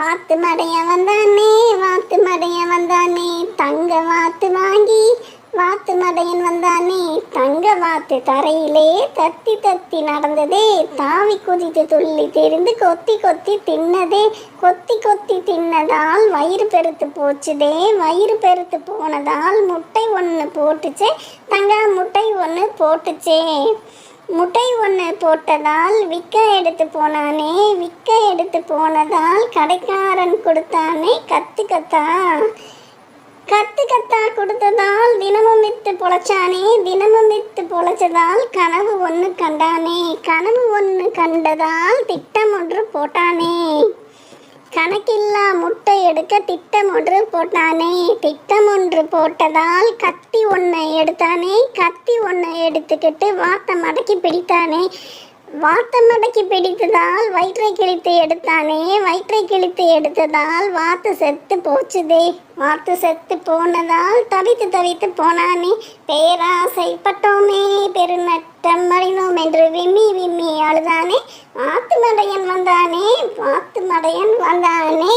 வாத்து மடையன் வந்தானே, வாத்து மடையன் வந்தானே, தங்க வாத்து வாங்கி வாத்து மடையன் வந்தானே. தங்க வாத்து தரையிலே தத்தி தத்தி நடந்ததே, தாவி குதித்து துள்ளி தெரிந்து கொத்தி கொத்தி தின்னதே. கொத்தி கொத்தி தின்னதால் வயிறு பெருத்து போச்சுதே, வயிறு பெருத்து போனதால் முட்டை ஒன்று போட்டுச்சே, தங்க முட்டை ஒன்று போட்டுச்சே. முட்டை ஒன்று போட்டதால் விற்க எடுத்து போனானே, விற்க எடுத்து போனதால் கடைக்காரன் கொடுத்தானே கத்து கத்தா. கத்து கத்தா கொடுத்ததால் தினமும் வித்து பொழைச்சானே, தினமும் வித்து பொழைச்சதால் கனவு ஒன்று கண்டானே, கனவு ஒன்று கண்டதால் திட்டம் ஒன்று போட்டானே. கணக்கில்லா முட்டை எடுக்க திட்டம் ஒன்று போட்டானே, திட்டம் ஒன்று போட்டதால் கத்தி ஒன்று எடுத்தானே, கத்தி ஒன்று எடுத்துக்கிட்டு வாத்தை மடக்கி பிடித்தானே. வாத்தை மடக்கி பிடித்ததால் வயிற்றை கிழித்து எடுத்தானே, வயிற்றை கிழித்து எடுத்ததால் வாத்து செத்து போச்சுதே. வாத்து செத்து போனதால் தவித்து தவித்து போனானே. பேராசைப்பட்டோமே பெருநட்டம் அடைந்தோம் என்று விம்மி விம்மி அழுதானே. வாத்து மடையன் வந்தானே, வாத்து மடையன் வந்தானே.